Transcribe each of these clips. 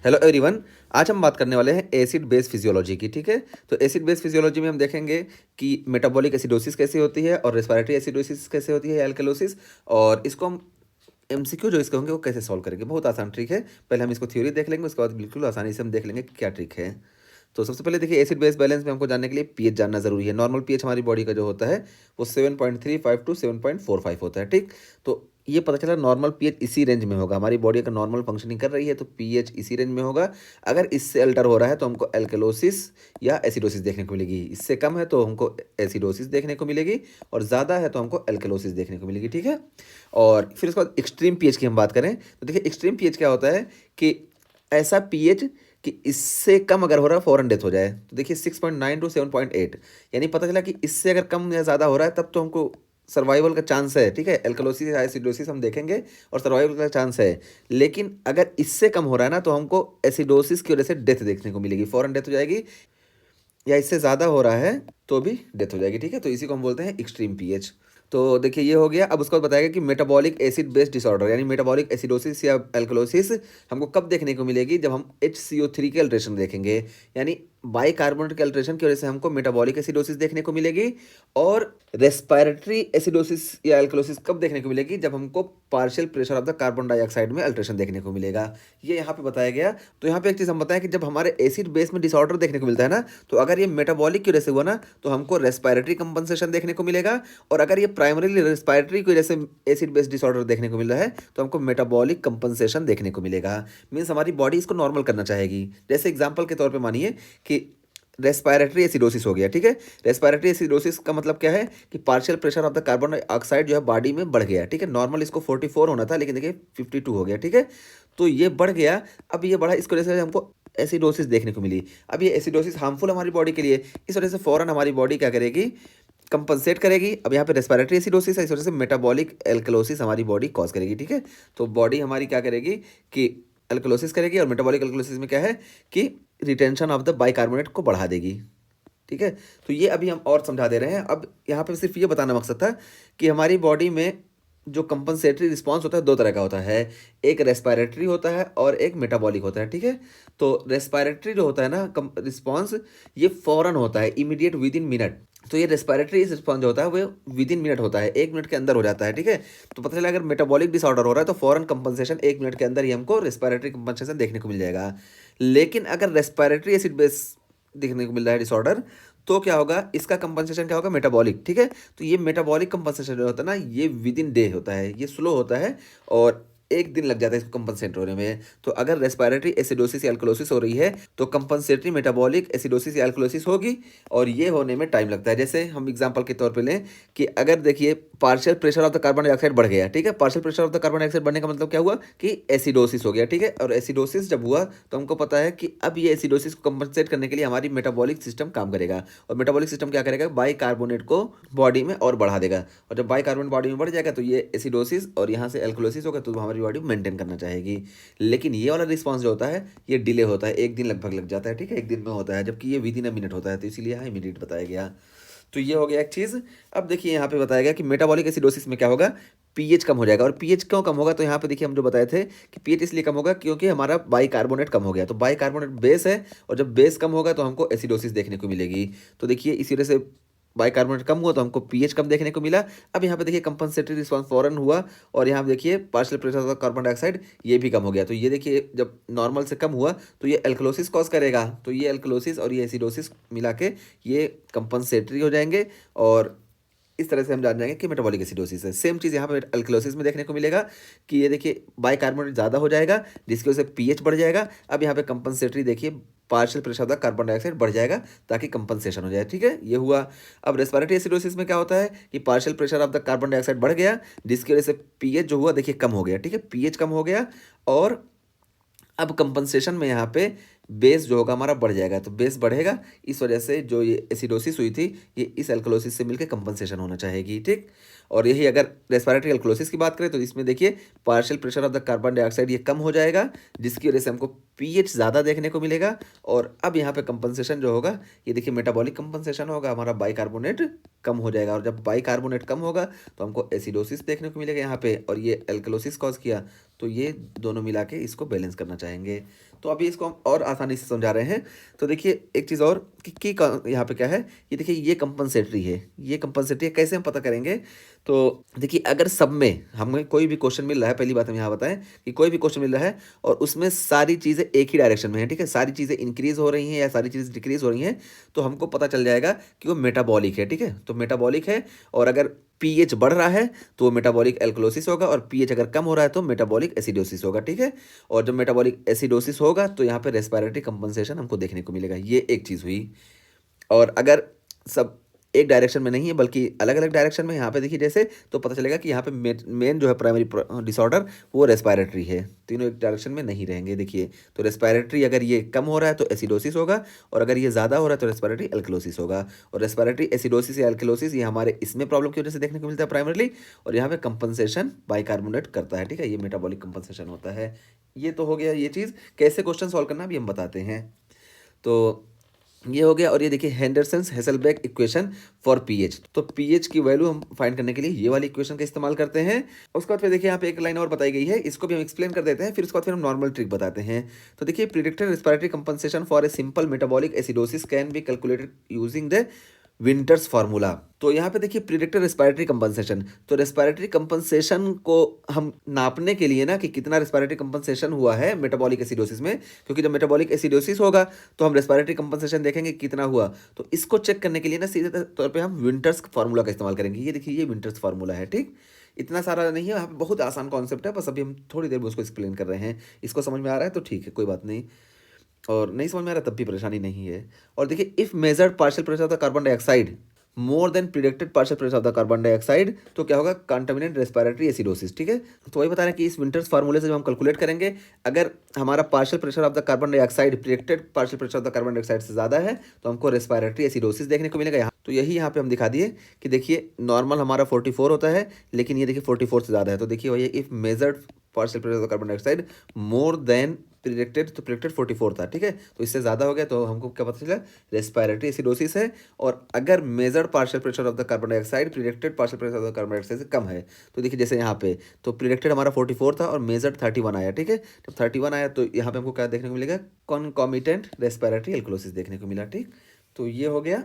Hello everyone. आज हम बात करने वाले हैं एसिड बेस फिजियोलॉजी की। ठीक है, तो एसिड बेस फिजियोलॉजी में हम देखेंगे कि मेटाबॉलिक एसिडोसिस कैसे होती है और रेस्पिरेटरी एसिडोसिस कैसे होती है, एल्कलोसिस। और इसको हम एमसीक्यू जो इसके होंगे वो कैसे सॉल्व करेंगे। बहुत आसान ट्रिक है। पहले हम इसको थ्योरी देख लेंगे, उसके बाद बिल्कुल आसानी से हम देख लेंगे कि क्या ट्रिक है। तो सबसे पहले देखिए, एसिड बेस बैलेंस में हमको जानने के लिए पीएच जानना जरूरी है। नॉर्मल पीएच हमारी बॉडी का जो होता है वो 7.35 टू 7.45 होता है। ठीक, तो ये पता चला नॉर्मल पीएच इसी रेंज में होगा। हमारी बॉडी का नॉर्मल फंक्शनिंग कर रही है तो पीएच इसी रेंज में होगा। अगर इससे अल्टर हो रहा है तो हमको एल्कलोसिस या एसिडोसिस देखने को मिलेगी। इससे कम है तो हमको एसिडोसिस देखने को मिलेगी और ज़्यादा है तो हमको एल्कलोसिस देखने को मिलेगी। ठीक है, और फिर उसके बाद एक्सट्रीम पीएच की हम बात करें तो देखिए, एक्सट्रीम पीएच क्या होता है कि ऐसा पीएच कि इससे कम अगर हो रहा है फ़ौरन डेथ हो जाए। तो देखिए 6.9 टू 7.8, यानी पता चला कि इससे अगर कम या ज़्यादा हो रहा है तब तो हमको सर्वाइवल का चांस है। ठीक है, एल्कलोसिस या एसिडोसिस हम देखेंगे और सर्वाइवल का चांस है। लेकिन अगर इससे कम हो रहा है ना तो हमको एसिडोसिस की वजह से डेथ देखने को मिलेगी, फ़ौरन डेथ हो जाएगी। या इससे ज़्यादा हो रहा है तो भी डेथ हो जाएगी। ठीक है, तो इसी को हम बोलते हैं एक्सट्रीम पीएच। तो देखिए ये हो गया। अब उसके बाद बताएगा कि मेटाबॉलिक एसिड बेस्ड डिसऑर्डर यानी मेटाबॉलिक एसिडोसिस या एल्कलोसिस हमको कब देखने को मिलेगी, जब हम HCO3 के अल्ट्रेशन देखेंगे। यानी बाइकार्बोनेट के अल्ट्रेशन की वजह से हमको मेटाबॉलिक एसिडोसिस देखने को मिलेगी। और रेस्पिरेटरी एसिडोसिस या एल्कलोसिस कब देखने को मिलेगी, जब हमको partial pressure of the carbon dioxide में अल्ट्रेशन देखने को मिलेगा। ये यहाँ पे बताया गया। तो यहाँ पे एक चीज़ हम बताएं कि जब हमारे एसिड बेस में डिसऑर्डर देखने को मिलता है ना, तो अगर ये मेटाबॉलिक की वजह से हुआ ना तो हमको रेस्पिरेटरी कंपनसेशन देखने को मिलेगा। और अगर ये प्राइमरीली रेस्पिरेटरी की वजह से एसिड बेस्ड डिसऑर्डर देखने को मिल रहा है तो हमको मेटाबॉलिक कंपनसेशन देखने को मिलेगा। मीन्स हमारी बॉडी इसको नॉर्मल करना चाहेगी। जैसे एग्जांपल के तौर पे मानिए कि रेस्पिरेटरी एसिडोसिस हो गया। ठीक है, रेस्पिरेटरी एसिडोसिस का मतलब क्या है कि partial pressure of the carbon dioxide जो है बॉडी में बढ़ गया। ठीक है, नॉर्मल इसको 44 होना था लेकिन देखिए 52 हो गया। ठीक है, तो ये बढ़ गया। अब ये बढ़ा, इसकी वजह से हमको एसिडोसिस देखने को मिली। अब ये एसिडोसिस हार्मफुल हमारी बॉडी के लिए, इस वजह से फौरन हमारी बॉडी क्या करेगी, कंपनसेट करेगी। अब यहाँ पे रेस्पिरेटरी एसिडोसिस है, इस वजह से मेटाबॉलिक एल्कलोसिस हमारी बॉडी कॉज करेगी। ठीक है, तो बॉडी हमारी क्या करेगी कि एल्कलोसिस करेगी। और मेटाबॉलिक एल्कलोसिस में क्या है कि रिटेंशन ऑफ द बाइकार्बोनेट को बढ़ा देगी। ठीक है, तो ये अभी हम और समझा दे रहे हैं। अब यहाँ पे सिर्फ ये बताना मकसद था कि हमारी बॉडी में जो कंपनसेटरी रिस्पांस होता है दो तरह का होता है। एक रेस्पिरेटरी होता है और एक मेटाबॉलिक होता है। ठीक है, तो रेस्पिरेटरी जो होता है ना रिस्पांस, ये फौरन होता है, इमीडिएट विद इन मिनट। तो ये रेस्पिरेटरी रिस्पांस जो होता है वो विद इन मिनट होता है, 1 मिनट के अंदर हो जाता है। ठीक है, तो पता चला अगर मेटाबॉलिक डिसऑर्डर हो रहा है तो फौरन कंपनसेशन 1 मिनट के अंदर ही हमको रेस्पिरेटरी कंपनसेशन देखने को मिल जाएगा। लेकिन अगर रेस्पिरेटरी एसिड बेस देखने को मिल रहा है डिसऑर्डर, तो क्या होगा, इसका कंपनसेशन क्या होगा, मेटाबॉलिक। ठीक है, तो ये मेटाबॉलिक कंपनसेशन जो होता है ना, ये विद इन डे होता है, ये स्लो होता है और 1 दिन लग जाता है इसको कंपनसेट होने में। तो अगर रेस्पिरेटरी एसिडोसिस या एल्कलोसिस हो रही है तो कंपनसेटरी मेटाबॉलिक एसिडोसिस या एल्कलोसिस होगी और ये होने में टाइम लगता है। जैसे हम एग्जांपल के तौर पे लें कि अगर देखिए partial pressure of the carbon dioxide बढ़ गया। ठीक है, partial pressure of the carbon dioxide बढ़ने का मतलब क्या हुआ कि एसिडोसिस हो गया। ठीक है, और एसिडोसिस जब हुआ तो हमको पता है कि अब ये एसिडोसिस को कंपनसेट करने के लिए हमारी मेटाबॉलिक सिस्टम काम करेगा। और मेटाबॉलिक सिस्टम क्या करेगा, बाइकार्बोनेट को बॉडी में और बढ़ा देगा। और जब बाइकार्बोनेट बॉडी में बढ़ जाएगा तो ये एसिडोसिस और यहाँ से एल्कलोसिस होगा, तो हमारी बॉडी मेंटेन करना चाहेगी। लेकिन ये वाला रिस्पॉन्स जो होता है ये डिले होता है, 1 दिन लगभग लग जाता है। ठीक है, 1 दिन में होता है, जबकि ये विद इन अ मिनट होता है, तो इसीलिए यहाँ इमीडिएट बताया गया। तो ये हो गया एक चीज़। अब देखिए यहाँ पे बताया गया कि मेटाबॉलिक एसिडोसिस में क्या होगा, पीएच कम हो जाएगा। और पीएच क्यों कम होगा, तो यहाँ पे देखिए हम जो बताए थे कि पीएच इसलिए कम होगा क्योंकि हमारा बाइकार्बोनेट कम हो गया। तो बाइकार्बोनेट बेस है और जब बेस कम होगा तो हमको एसिडोसिस देखने को मिलेगी। तो देखिए इसी वजह से बाइकार्बोनेट कम हुआ तो हमको पीएच कम देखने को मिला। अब यहाँ पे देखिए कंपनसेटरी रिस्पांस फौरन हुआ और यहाँ पे देखिए partial pressure of carbon dioxide ये भी कम हो गया। तो ये देखिए जब नॉर्मल से कम हुआ तो ये एल्कलोसिस कॉज करेगा। तो ये एल्कलोसिस और ये एसिडोसिस मिला के ये कंपनसेटरी हो जाएंगे और इस तरह से हम जान जाएंगे कि मेटाबॉलिक एसिडोसिस है। सेम चीज़ यहाँ पे अल्कलोसिस में देखने को मिलेगा कि ये देखिए बाइकार्बोनेट ज़्यादा हो जाएगा जिसकी वजह से पीएच बढ़ जाएगा। अब यहाँ पे कंपनसेटरी देखिए partial pressure of the carbon dioxide बढ़ जाएगा ताकि कंपनसेशन हो जाए। ठीक है, ये हुआ। अब रेस्पिरेटरी एसिडोसिस में क्या होता है कि partial pressure of the carbon dioxide बढ़ गया जिसकी वजह से पीएच जो हुआ देखिए कम हो गया। ठीक है, पीएच कम हो गया और अब कंपनसेशन में यहाँ पे बेस जो होगा हमारा बढ़ जाएगा। तो बेस बढ़ेगा, इस वजह से जो ये एसिडोसिस हुई थी ये इस एल्कलोसिस से मिलकर कंपनसेशन होना चाहेगी। ठीक, और यही अगर रेस्पिरेटरी अल्कोलोसिस की बात करें तो इसमें देखिए partial pressure of the carbon dioxide ये कम हो जाएगा, जिसकी वजह से हमको पीएच ज़्यादा देखने को मिलेगा। और अब यहाँ पे कंपनसेशन जो होगा ये देखिए मेटाबॉलिक कंपनसेशन होगा, हमारा बाइकार्बोनेट कम हो जाएगा, और जब बाइकार्बोनेट कम होगा तो हमको एसिडोसिस देखने को मिलेगा यहाँ पे, और ये एल्कलोसिस कॉज किया, तो ये दोनों मिला के इसको बैलेंस करना चाहेंगे। तो अभी इसको हम और आसानी से समझा रहे हैं। तो देखिए एक चीज़ और कि यहाँ पे क्या है, ये देखिए ये कंपनसेटरी है, ये कंपनसेटरी है, कैसे हम पता करेंगे। तो देखिए अगर सब में हमें कोई भी क्वेश्चन मिल रहा है, पहली बात हम यहाँ बताएं कि कोई भी क्वेश्चन मिल रहा है और उसमें सारी चीज़ें एक ही डायरेक्शन में है, ठीक है, सारी चीज़ें इंक्रीज हो रही हैं या सारी चीज़ें डिक्रीज हो रही हैं, तो हमको पता चल जाएगा कि वो मेटाबॉलिक है, ठीक है। तो मेटाबॉलिक है, और अगर पीएच बढ़ रहा है तो वो मेटाबॉलिक एल्कलोसिस होगा, और पीएच अगर कम हो रहा है तो मेटाबॉलिक एसिडोसिस होगा, ठीक है। और जब मेटाबॉलिक एसिडोसिस होगा तो यहाँ पे रेस्पिरेटरी कंपनसेशन हमको देखने को मिलेगा, ये एक चीज़ हुई। और अगर सब एक डायरेक्शन में नहीं है बल्कि अलग अलग डायरेक्शन में, यहाँ पे देखिए जैसे, तो पता चलेगा कि यहाँ पे मेन जो है प्राइमरी डिसऑर्डर वो रेस्पिरेटरी है, तीनों एक डायरेक्शन में नहीं रहेंगे। देखिए तो रेस्पिरेटरी अगर ये कम हो रहा है तो एसिडोसिस होगा, और अगर ये ज़्यादा हो रहा है तो रेस्पिरेटरी एल्कलोसिस होगा। और रेस्पिरेटरी एसिडोसिस या एल्कलोसिस ये हमारे इसमें प्रॉब्लम की वजह से देखने को मिलता है प्राइमरली, और यहाँ पे कंपनसेशन बाइकार्बोनेट करता है, ठीक है, ये मेटाबॉलिक कंपनसेशन होता है। ये तो हो गया ये चीज़, कैसे क्वेश्चन सॉल्व करना भी हम बताते हैं। तो ये हो गया। और ये देखिए हेंडरसन्स हेसलबेक इक्वेशन फॉर पीएच, तो पीएच की वैल्यू हम फाइंड करने के लिए ये वाली इक्वेशन का इस्तेमाल करते हैं। उसके बाद फिर देखिए यहाँ पे एक लाइन और बताई गई है, इसको भी हम एक्सप्लेन कर देते हैं, फिर उसके बाद फिर हम नॉर्मल ट्रिक बताते हैं। तो देखिए predicted respiratory compensation for a simple metabolic acidosis can be calculated using the winters formula. तो यहाँ पे देखिए प्रिडिक्टेड रेस्पिरेटरी कंपनसेशन, तो रेस्पिरेटरी कंपनसेशन को हम नापने के लिए ना कि कितना रेस्पिरेटरी कंपनसेशन हुआ है मेटाबॉलिक एसिडोसिस में, क्योंकि जब मेटाबॉलिक एसिडोसिस होगा तो हम रेस्पिरेटरी कंपनसेशन देखेंगे कितना हुआ, तो इसको चेक करने के लिए ना सीधे तौर पे हम विंटर्स फार्मूला का इस्तेमाल करेंगे। ये देखिए ये विंटर्स फार्मूला है, ठीक, इतना सारा नहीं है, यहाँ पे बहुत आसान कॉन्सेप्ट है, बस अभी हम थोड़ी देर में उसको एक्सप्लेन कर रहे हैं। इसको समझ में आ रहा है तो ठीक है, कोई बात नहीं, और नहीं समझ में आ रहा तब भी परेशानी नहीं है। और देखिए if measured partial pressure of the carbon dioxide more than predicted partial pressure of the carbon dioxide, तो क्या होगा, कंटामिनेंट रेस्पिरेटरी एसिडोसिस, ठीक है। तो वही बता रहे हैं कि इस विंटर्स फार्मूले से जब हम कैलकुलेट करेंगे, अगर हमारा partial pressure of the carbon dioxide predicted partial pressure of the carbon dioxide से ज़्यादा है तो हमको रेस्पिरेटरी एसिडोसिस देखने को मिलेगा। यहाँ तो यही यहाँ पे हम दिखा दिए कि देखिए नॉर्मल हमारा 44 होता है, लेकिन ये देखिए 44 से ज़्यादा है, तो देखिए वही if measured partial pressure of carbon dioxide more than predicted, तो प्रिडिक्टेड 44 था, ठीक है, तो इससे ज़्यादा हो गया तो हमको क्या पता चला, रेस्पिरेटरी एसिडोसिस है। और अगर measured partial pressure of the carbon dioxide predicted partial pressure of the carbon dioxide से कम है, तो देखिए जैसे यहाँ पे तो प्रिडिक्टेड हमारा 44 था और मेजर्ड 31 आया, ठीक है, जब 31 आया तो यहाँ पे हमको क्या देखने को मिलेगा, कॉन्कॉमिटेंट रेस्पिरेटरी एल्कलोसिस देखने को मिला, ठीक। तो ये हो गया,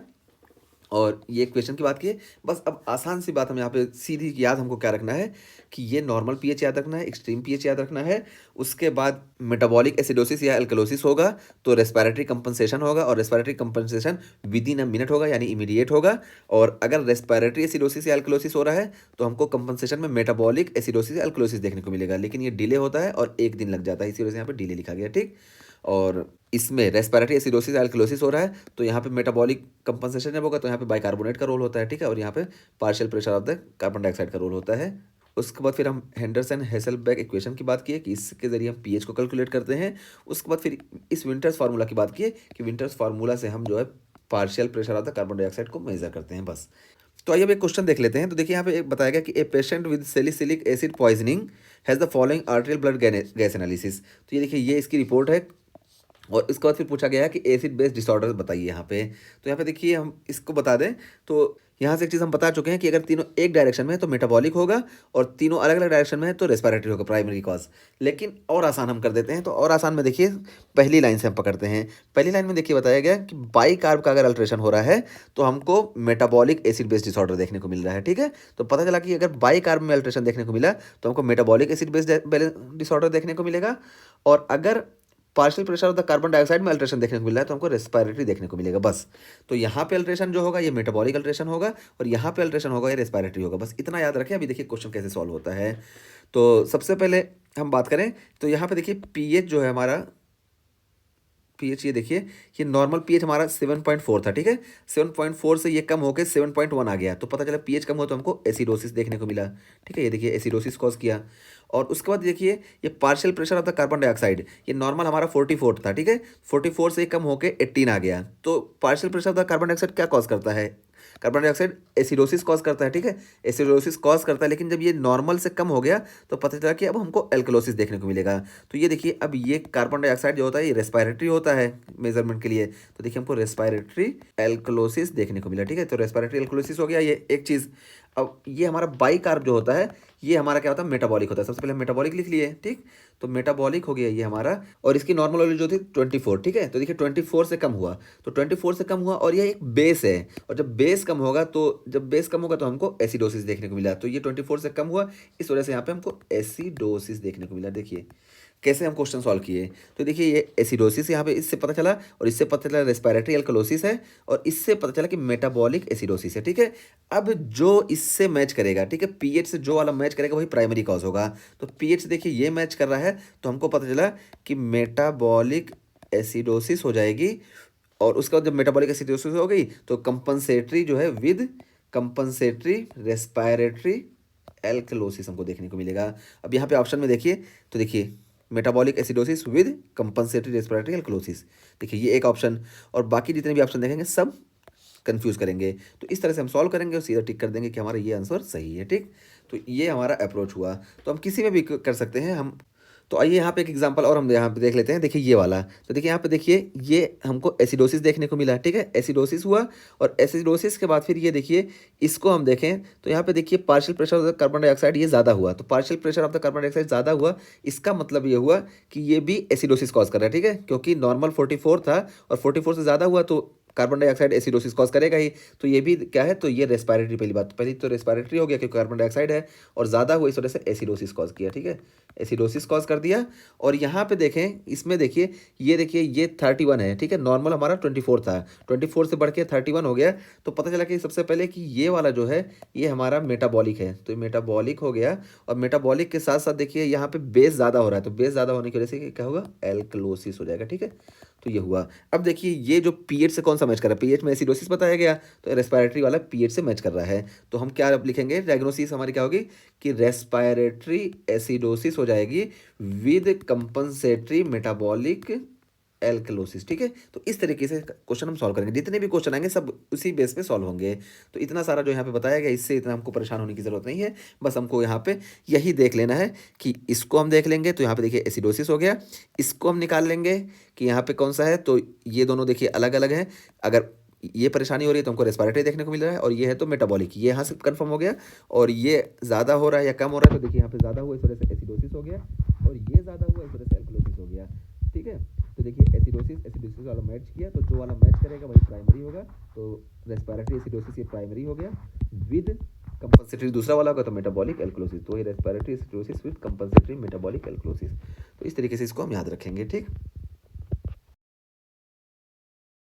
और ये क्वेश्चन की बात की। बस अब आसान सी बात हम यहाँ पे सीधी याद हमको क्या रखना है कि ये नॉर्मल पीएच याद रखना है, एक्सट्रीम पीएच याद रखना है, उसके बाद मेटाबॉलिक एसिडोसिस या एल्कलोसिस होगा तो रेस्पिरेटरी कंपनसेशन होगा, और respiratory compensation with in a minute होगा यानी इमीडिएट होगा। और अगर रेस्पिरेटरी एसिडोसिस या एल्कलोसिस हो रहा है तो हमको कंपनसेशन में मेटाबॉलिक एसिडोसिस या एल्कलोसिस देखने को मिलेगा, लेकिन ये डिले होता है और 1 दिन लग जाता है, इसी वजह से यहाँ पे डिले लिखा गया, ठीक। और इसमें रेस्पिरेटरी एसिडोसिस एल्कलोसिस हो रहा है तो यहाँ पे मेटाबॉलिक कंपनसेशन जब होगा तो यहाँ पे बाइकार्बोनेट का रोल होता है, ठीक है, और यहाँ पे partial pressure of the carbon dioxide का रोल होता है। उसके बाद फिर हम हेंडरसन हेसलबेक इक्वेशन की बात किए कि इसके जरिए हम पीएच को कैलकुलेट करते हैं। उसके बाद फिर इस विंटर्स फार्मूला की बात किए कि विंटर्स फार्मूला से हम जो है partial pressure of the carbon dioxide को मेजर करते हैं, बस। तो आइए अब एक क्वेश्चन देख लेते हैं। तो देखिए यहाँ पे एक बताया गया कि a patient with salicylic acid poisoning has the following arterial blood gas analysis. तो ये देखिए ये इसकी रिपोर्ट है, और इसके बाद फिर पूछा गया है कि एसिड बेस डिसऑर्डर बताइए यहाँ पे। तो यहाँ पे देखिए हम इसको बता दें तो यहाँ से एक चीज़ हम बता चुके हैं कि अगर तीनों एक डायरेक्शन में है तो मेटाबॉलिक होगा, और तीनों अलग अलग डायरेक्शन में है तो रेस्पिरेटरी होगा प्राइमरी कॉज। लेकिन और आसान हम कर देते हैं, तो और आसान में देखिए पहली लाइन से हम पकड़ते हैं। पहली लाइन में देखिए बताया गया कि बाई कार्ब का अगर अल्ट्रेशन हो रहा है तो हमको मेटाबॉलिक एसिड बेस डिसऑर्डर देखने को मिल रहा है, ठीक है। तो पता चला कि अगर बाई कार्ब में अल्ट्रेशन देखने को मिला तो हमको मेटाबॉलिक एसिड बेस डिसऑर्डर देखने को मिलेगा, और अगर partial pressure of the carbon dioxide में अल्ट्रेशन देखने को मिल रहा है तो हमको रेस्पिरेटरी देखने को मिलेगा, बस। तो यहाँ पे अल्ट्रेशन जो होगा ये मेटाबॉलिक अल्ट्रेशन होगा, और यहाँ पे अल्ट्रेशन होगा ये रेस्पिरेटरी होगा, बस इतना याद रखें। अभी देखिए क्वेश्चन कैसे सॉल्व होता है। तो सबसे पहले हम बात करें तो यहाँ पे देखिए पीएच जो है हमारा, पीएच ये देखिए ये नॉर्मल पीएच हमारा 7.4 था, ठीक है, 7.4 से ये कम होकर 7.1 आ गया, तो पता चला पीएच कम हो तो हमको एसिडोसिस देखने को मिला, ठीक है। ये देखिए एसिडोसिस कॉज किया। और उसके बाद देखिए ये partial pressure of the carbon dioxide, ये नॉर्मल हमारा 44 था, ठीक है, 44 से कम होकर 18 आ गया। तो partial pressure of the carbon dioxide क्या कॉज करता है, कार्बन डाइऑक्साइड एसिडोसिस कॉज करता है, ठीक है, एसिडोसिस कॉज करता है, लेकिन जब ये नॉर्मल से कम हो गया तो पता चला कि अब हमको एल्कलोसिस देखने को मिलेगा। तो ये देखिए, अब ये कार्बन डाइऑक्साइड जो होता है ये रेस्पिरेटरी होता है मेजरमेंट के लिए, तो देखिए हमको रेस्पिरेटरी एल्कलोसिस देखने को मिला, ठीक है। तो रेस्पिरेटरी एल्कलोसिस हो गया ये एक चीज़। अब ये हमारा बाइकार्ब जो होता है ये हमारा क्या होता है, मेटाबॉलिक होता है। सबसे पहले मेटाबॉलिक लिख लिए, ठीक। तो मेटाबॉलिक हो गया ये हमारा, और इसकी नॉर्मल वैल्यू जो थी 24, ठीक है। तो देखिए 24 से कम हुआ, तो 24 से कम हुआ, और ये एक बेस है, और जब बेस कम होगा तो हमको एसिडोसिस देखने को मिला। तो ये 24 से कम हुआ, इस वजह से यहाँ पे हमको एसिडोसिस देखने को मिला। देखिए कैसे हम क्वेश्चन सॉल्व किए। तो देखिए ये एसिडोसिस यहाँ पे इससे पता चला, और इससे पता चला रेस्पिरेटरी एल्कलोसिस है, और इससे पता चला कि मेटाबॉलिक एसिडोसिस है, ठीक है। अब जो इससे मैच करेगा, ठीक है, पीएच से जो वाला मैच करेगा वही प्राइमरी कॉज होगा। तो पीएच से देखिए ये मैच कर रहा है, तो हमको पता चला कि मेटाबॉलिक एसिडोसिस हो जाएगी, और उसके बाद जब मेटाबॉलिक एसिडोसिस हो गई तो कंपनसेटरी जो है विद कंपनसेटरी रेस्पिरेटरी एल्कलोसिस हमको देखने को मिलेगा। अब यहाँ पे ऑप्शन में देखिए, तो देखिए metabolic acidosis with compensatory respiratory alkalosis, देखिए ये एक ऑप्शन, और बाकी जितने भी ऑप्शन देखेंगे सब कंफ्यूज करेंगे। तो इस तरह से हम सॉल्व करेंगे और सीधा टिक कर देंगे कि हमारा ये आंसर सही है, ठीक। तो ये हमारा अप्रोच हुआ। तो हम किसी में भी कर सकते हैं हम। तो आइए यहाँ पे एक एग्जांपल और हम यहाँ पे देख लेते हैं। देखिए ये वाला, तो देखिए यहाँ पे देखिए ये हमको एसिडोसिस देखने को मिला, ठीक है, एसिडोसिस हुआ, और एसिडोसिस के बाद फिर ये देखिए इसको हम देखें तो यहाँ पे देखिए partial pressure of the carbon dioxide ये ज़्यादा हुआ। तो partial pressure of the carbon dioxide ज़्यादा हुआ, इसका मतलब ये हुआ कि ये भी एसिडोसिस कॉज कर रहा है, ठीक है, क्योंकि नॉर्मल 44 था और 44 से ज़्यादा हुआ तो कार्बन डाइऑक्साइड एसिडोसिस कॉज करेगा ही। तो ये भी क्या है, तो ये रेस्पिरेटरी, पहली बात पहली तो रेस्पिरेटरी हो गया क्योंकि कार्बन डाइऑक्साइड है और ज़्यादा हुआ, इस वजह से एसिडोसिस कॉज किया, ठीक है, एसिडोसिस कॉज कर दिया। और यहाँ पे देखें, इसमें देखिए ये 31 है, ठीक है, नॉर्मल हमारा 24 था, 24 से बढ़ के 31 हो गया। तो पता चला कि सबसे पहले कि ये वाला जो है ये हमारा मेटाबॉलिक है, तो मेटाबॉलिक हो गया, और मेटाबॉलिक के साथ साथ देखिए यहाँ पे बेस ज़्यादा हो रहा है, तो बेस ज़्यादा होने की वजह से क्या होगा, एल्कलोसिस हो जाएगा, ठीक है। तो ये हुआ। अब देखिए ये जो पीएच से कौन सा मैच कर रहा है, पीएच में एसिडोसिस बताया गया, तो रेस्पिरेटरी वाला पीएच से मैच कर रहा है। तो हम क्या अब लिखेंगे, डायग्नोसिस हमारी क्या होगी कि रेस्पिरेटरी एसिडोसिस हो जाएगी विद कंपनसेटरी मेटाबॉलिक एल्कलोसिस, ठीक है। तो इस तरीके से क्वेश्चन हम सॉल्व करेंगे, जितने भी क्वेश्चन आएंगे सब उसी बेस पे सॉल्व होंगे। तो इतना सारा जो यहाँ पे बताया गया, इससे इतना हमको परेशान होने की जरूरत नहीं है, बस हमको यहाँ पे यही देख लेना है कि इसको हम देख लेंगे तो यहाँ पे देखिए एसिडोसिस हो गया, इसको हम निकाल लेंगे कि यहाँ पे कौन सा है, तो ये दोनों देखिए अलग अलग हैं। अगर ये परेशानी हो रही है तो हमको रेस्पिरेटरी देखने को मिल रहा है, और ये है तो मेटाबॉलिक, ये यहाँ से कंफर्म हो गया। और ये ज़्यादा हो रहा है या कम हो रहा है, तो देखिए यहाँ पे ज़्यादा हुआ इस वजह से एसिडोसिस हो गया, और ये ज़्यादा हुआ इस वजह से एल्कलोसिस हो गया, ठीक है। तो देखिए एसिडोसिस वाला मैच किया, तो जो वाला मैच करेगा वही प्राइमरी होगा। तो रेस्पिरेटरी एसिडोसिस ये प्राइमरी हो गया, विद कंपनसेटरी दूसरा वाला होगा तो मेटाबॉलिक एल्कलोसिस, तो ये respiratory acidosis with compensatory metabolic alkalosis. तो इस तरीके से इसको हम याद रखेंगे, ठीक।